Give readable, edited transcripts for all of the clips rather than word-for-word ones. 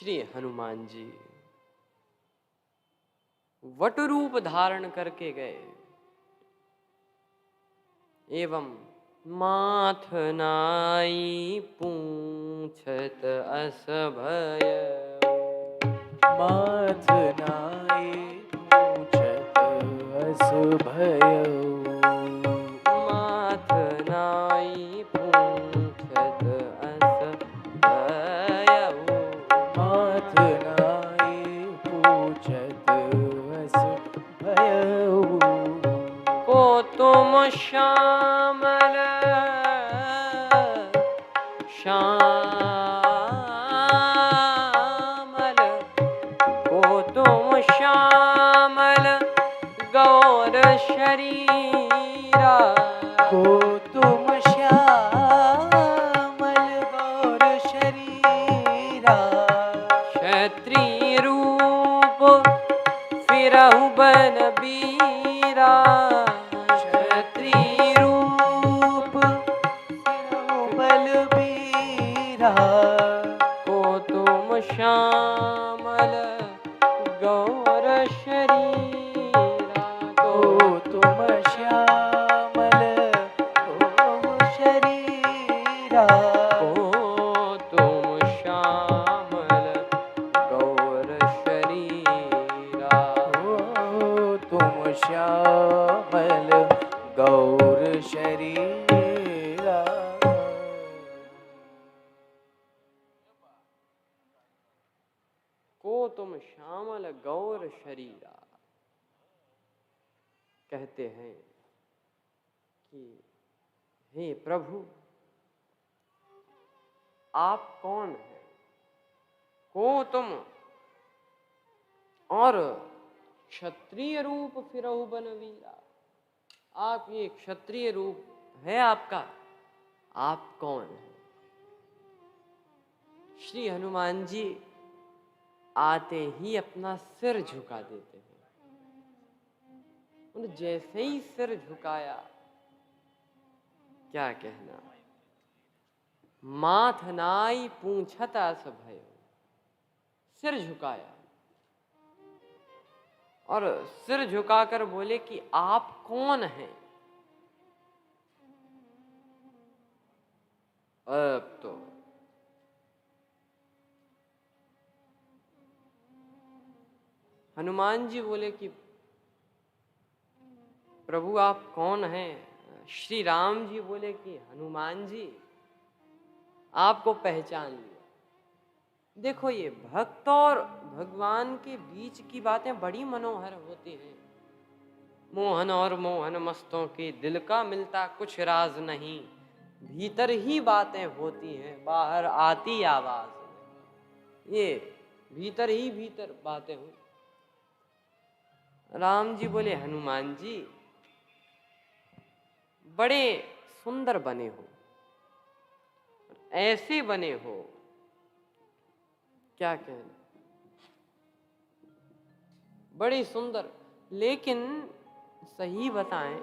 Shri Hanuman ji what रूप धारण करके गए एवं माथ नाई पूछत अस भय। माथ नाई पूछत अस भयउ। माथ नाई पूछत अस भयउ। माथ नाई पूछत अस भयउ। को तुम श्यामल श्यामल को तुम श्यामल गौर शरीरा। को तुम श्यामल गौर शरीरा। क्षत्रिय रूप फिरहु बन बीरा। क्षत्रिय रूप फिरहु बलबीरा। को तुम श्यामल गौर शरीरा। को तुम श्यामल गौर शरीरा। को तुम श्यामल गौर शरीरा। को तुम श्यामल गौर शरीरा। को तुम श्यामल गौर शरीरा। कहते हैं कि हे प्रभु आप कौन हैं? को तुम और क्षत्रिय रूप फिरहु बनवीरा। आप ये क्षत्रिय रूप है आपका, आप कौन हैं? श्री हनुमान जी आते ही अपना सिर झुका देते हैं। उन्होंने जैसे ही सिर झुकाया, क्या कहना, माथ नाई पूछत अस भय। सिर झुकाया और सिर झुकाकर बोले कि आप कौन हैं? अब तो हनुमान जी बोले कि प्रभु आप कौन हैं? श्री राम जी बोले कि हनुमान जी आपको पहचान लिया। देखो ये भक्त और भगवान के बीच की बातें बड़ी मनोहर होती हैं। मोहन और मोहन मस्तों के दिल का मिलता कुछ राज नहीं। भीतर ही बातें होती हैं, बाहर आती आवाज नहीं। ये भीतर ही भीतर बातें हुई। राम जी बोले हनुमान जी बड़े सुंदर बने हो, ऐसे बने हो, क्या कहना, बड़ी सुंदर। लेकिन सही बताएं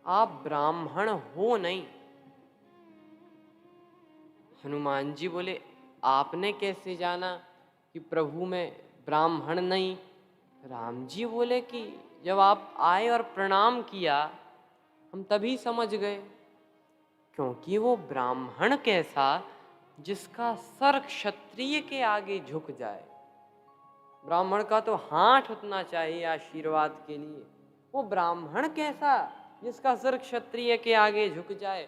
आप ब्राह्मण हो नहीं। हनुमान जी बोले आपने कैसे जाना कि प्रभु मैं ब्राह्मण नहीं? राम जी बोले कि जब आप आए और प्रणाम किया हम तभी समझ गए, क्योंकि वो ब्राह्मण कैसा जिसका सर क्षत्रिय के आगे झुक जाए। ब्राह्मण का तो हाथ उठना चाहिए आशीर्वाद के लिए। वो ब्राह्मण कैसा जिसका सर क्षत्रिय के आगे झुक जाए?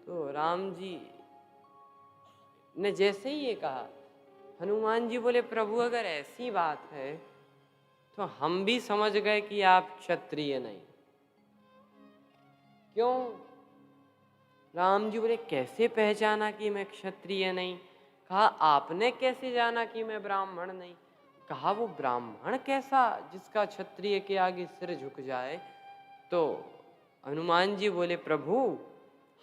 तो राम जी ने जैसे ही ये कहा, हनुमान जी बोले प्रभु अगर ऐसी बात है तो हम भी समझ गए कि आप क्षत्रिय नहीं। क्यों? राम जी बोले कैसे पहचाना कि मैं क्षत्रिय नहीं? कहा आपने कैसे जाना कि मैं ब्राह्मण नहीं? कहा वो ब्राह्मण कैसा जिसका क्षत्रिय के आगे सिर झुक जाए? तो हनुमान जी बोले प्रभु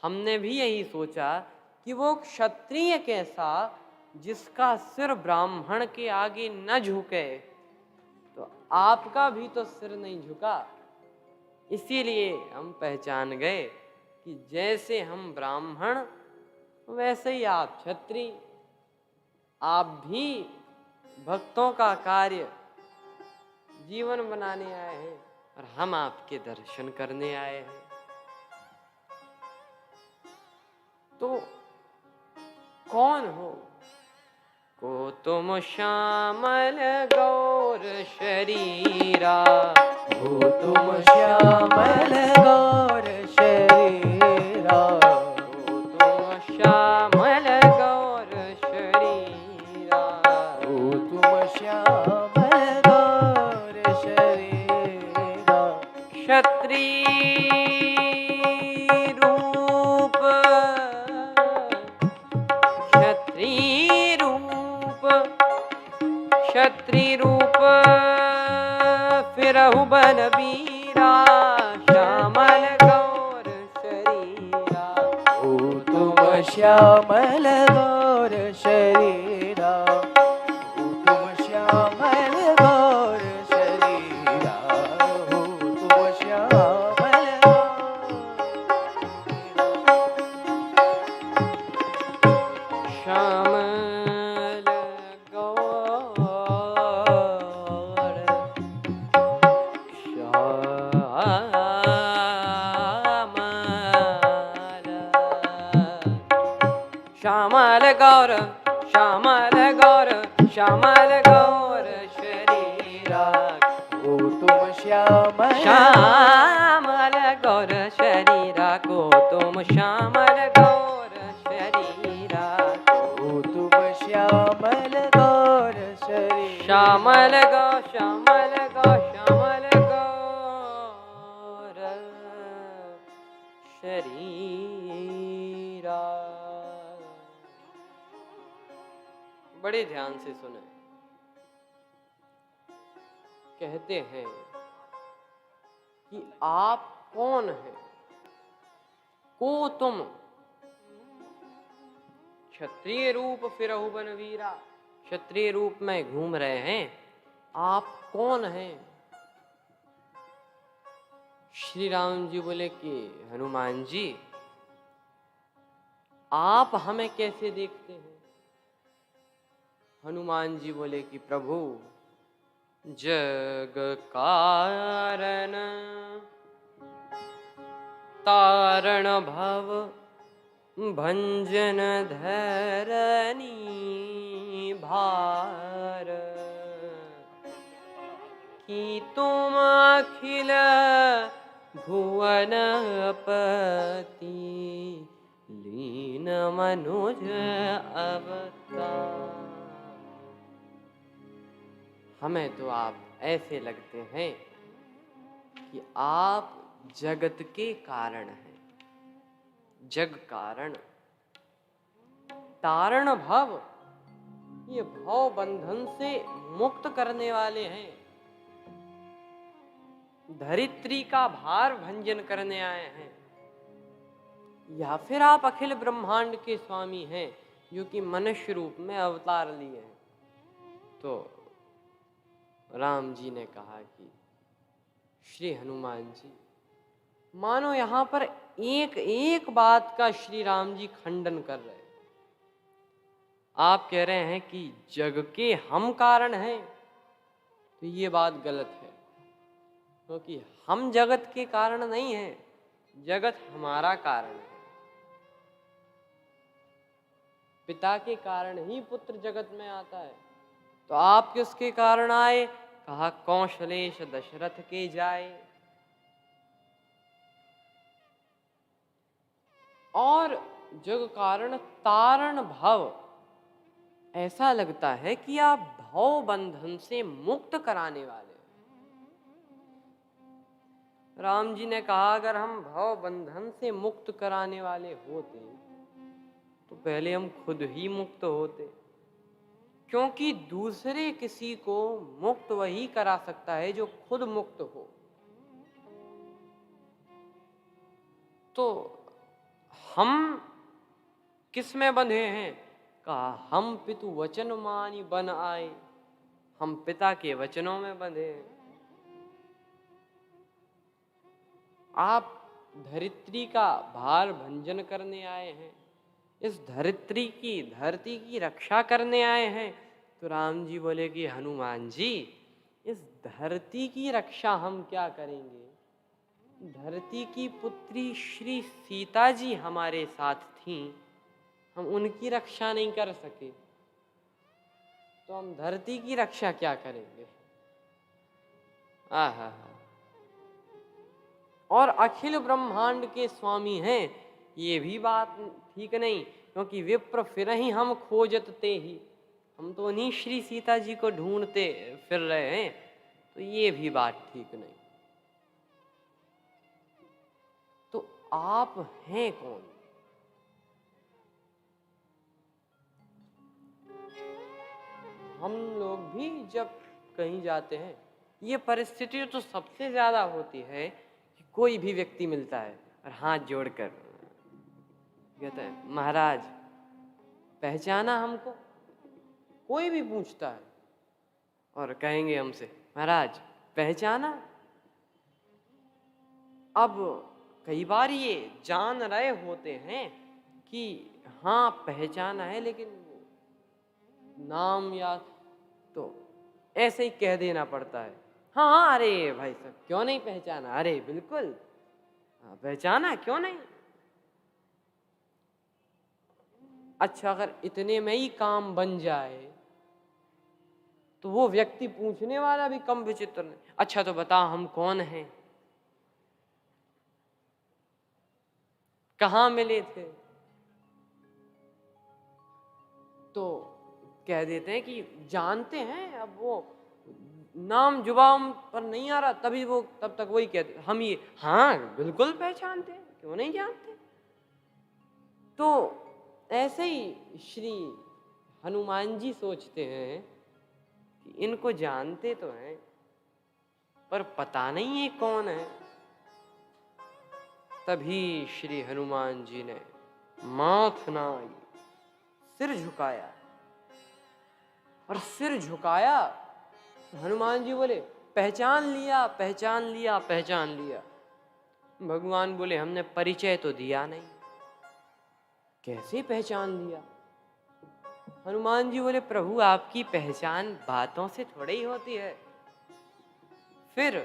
हमने भी यही सोचा कि वो क्षत्रिय कैसा जिसका सिर ब्राह्मण के आगे न झुके। तो आपका भी तो सिर नहीं झुका, इसीलिए हम पहचान गए कि जैसे हम ब्राह्मण वैसे ही आप क्षत्रिय। आप भी भक्तों का कार्य जीवन बनाने आए हैं और हम आपके दर्शन करने आए हैं। तो कौन हो? को तुम श्यामल गौर शरीरा, हो तुम श्यामल गौर शरीरा, हो तुम श्यामल गौर शरीरा, हो तुम श्यामल गौर शरीरा, क्षत्रिय रूप, क्षत्रिय रूप, क्षत्रिय रूप फिरहु बलबीरा, श्यामल गौर शरीरा, हो तुम श्यामल गौर शरीरा, हो तुम श्यामल गौर शरीरा, हो तुम श्यामल श्यामल गौर, श्यामल गौर, श्यामल गौर, श्यामल गौर शरीरा, हो तुम श्यामल श्यामल गौर शरीरा, को तुम श्यामल गौर शरीरा, हो तुम श्यामल गौर शरीरा, श्यामल गौ, श्यामल गौ, श्यामल गौर शरीरा। बड़े ध्यान से सुने। कहते हैं कि आप कौन हैं? को तुम क्षत्रिय रूप फिरहु बनवीरा, क्षत्रिय रूप में घूम रहे हैं, आप कौन हैं? श्री राम जी बोले कि हनुमान जी, आप हमें कैसे देखते हैं? हनुमान जी बोले कि प्रभु, जग कारण तारण भव भंजन धरनी भार, कि तुम अखिल भुवन पति लीन मनुज अवतार। हमें तो आप ऐसे लगते हैं कि आप जगत के कारण हैं, जग कारण, तारण भव, ये भव बंधन से मुक्त करने वाले हैं, धरित्री का भार भंजन करने आए हैं, या फिर आप अखिल ब्रह्मांड के स्वामी हैं जो कि मनुष्य रूप में अवतार लिए हैं। तो राम जी ने कहा कि श्री हनुमान जी, मानो यहाँ पर एक एक बात का श्री राम जी खंडन कर रहे हैं। आप कह रहे हैं कि जग के हम कारण हैं, तो ये बात गलत है, क्योंकि हम जगत के कारण नहीं हैं, जगत हमारा कारण है। पिता के कारण ही पुत्र जगत में आता है। तो आप किसके कारण आए? कहा कौशलेश दशरथ के जाए। और जग कारण तारण भव, ऐसा लगता है कि आप भव बंधन से मुक्त कराने वाले। राम जी ने कहा अगर हम भव बंधन से मुक्त कराने वाले होते तो पहले हम खुद ही मुक्त होते, क्योंकि दूसरे किसी को मुक्त वही करा सकता है जो खुद मुक्त हो। तो हम किस में बंधे हैं? कहा हम पितु वचन मानी बन आए, हम पिता के वचनों में बंधे हैं। आप धरित्री का भार भंजन करने आए हैं, इस धरित्री की, धरती की रक्षा करने आए हैं, तो राम जी बोले कि हनुमान जी, इस धरती की रक्षा हम क्या करेंगे? धरती की पुत्री श्री सीता जी हमारे साथ थीं, हम उनकी रक्षा नहीं कर सके, तो हम धरती की रक्षा क्या करेंगे? आहा, और अखिल ब्रह्मांड के स्वामी हैं, ये भी बात ठीक नहीं, क्योंकि विप्र फिर ही हम खोजते ही, हम तो उन्हीं श्री सीता जी को ढूंढते फिर रहे हैं, तो ये भी बात ठीक नहीं। तो आप हैं कौन? हम लोग भी जब कहीं जाते हैं, ये परिस्थिति तो सबसे ज्यादा होती है कि कोई भी व्यक्ति मिलता है और हाथ जोड़कर कहता है महाराज पहचाना हमको। कोई भी पूछता है और कहेंगे हमसे महाराज पहचाना। अब कई बार ये जान रहे होते हैं कि हाँ पहचाना है, लेकिन नाम याद तो ऐसे ही कह देना पड़ता है। हाँ हाँ, अरे भाई साहब क्यों नहीं पहचाना? अरे बिल्कुल पहचाना, क्यों नहीं? अच्छा, अगर इतने में ही काम बन जाए तो वो व्यक्ति पूछने वाला भी कम विचित्र नहीं। अच्छा तो बता हम कौन हैं, कहाँ मिले थे? तो कह देते हैं कि जानते हैं। अब वो नाम जुबान पर नहीं आ रहा, तभी वो तब तक वही कहते हम ये हाँ बिल्कुल पहचानते हैं, क्यों नहीं जानते। तो ऐसे ही श्री हनुमान जी सोचते हैं कि इनको जानते तो हैं पर पता नहीं ये कौन है। तभी श्री हनुमान जी ने माथ नाई सिर झुकाया, और सिर झुकाया तो हनुमान जी बोले पहचान लिया पहचान लिया पहचान लिया। भगवान बोले हमने परिचय तो दिया नहीं, कैसे पहचान लिया? हनुमान जी बोले प्रभु आपकी पहचान बातों से थोड़ी ही होती है। फिर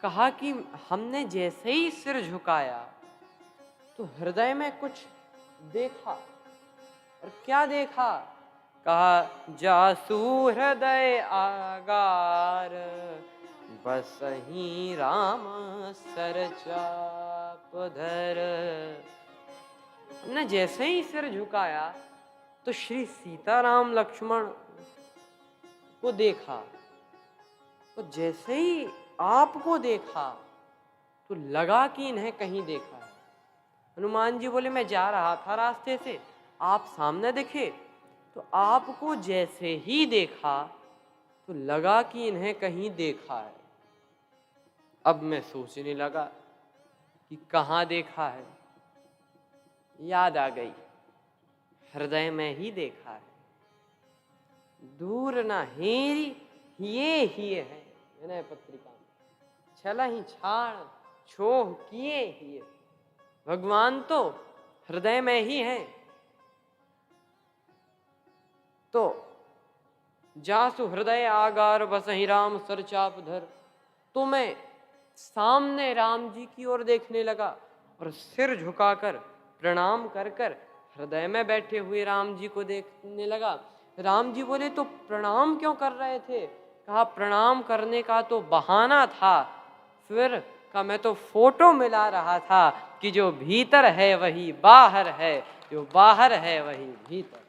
कहा कि हमने जैसे ही सिर झुकाया तो हृदय में कुछ देखा। और क्या देखा? कहा जासु हृदय आगार, बसहि राम सर चाप धर। हमने जैसे ही सिर झुकाया तो श्री सीताराम लक्ष्मण को देखा, तो जैसे ही आपको देखा तो लगा कि इन्हें कहीं देखा है। हनुमान जी बोले मैं जा रहा था रास्ते से, आप सामने दिखे, तो आपको जैसे ही देखा तो लगा कि इन्हें कहीं देखा है। अब मैं सोचने लगा कि कहाँ देखा है, याद आ गई हृदय में ही देखा है। दूर न हेरी हिये हिये है विनय पत्रिका में, छला ही छाड़ छोह किए हिये। भगवान तो हृदय में ही है। तो जासु हृदय आगार बसहि राम सर चाप धर। तो मैं सामने राम जी की ओर देखने लगा और सिर झुकाकर प्रणाम कर कर हृदय में बैठे हुए राम जी को देखने लगा। राम जी बोले तो प्रणाम क्यों कर रहे थे? कहा प्रणाम करने का तो बहाना था। फिर कहा मैं तो फोटो मिला रहा था कि जो भीतर है वही बाहर है, जो बाहर है वही भीतर।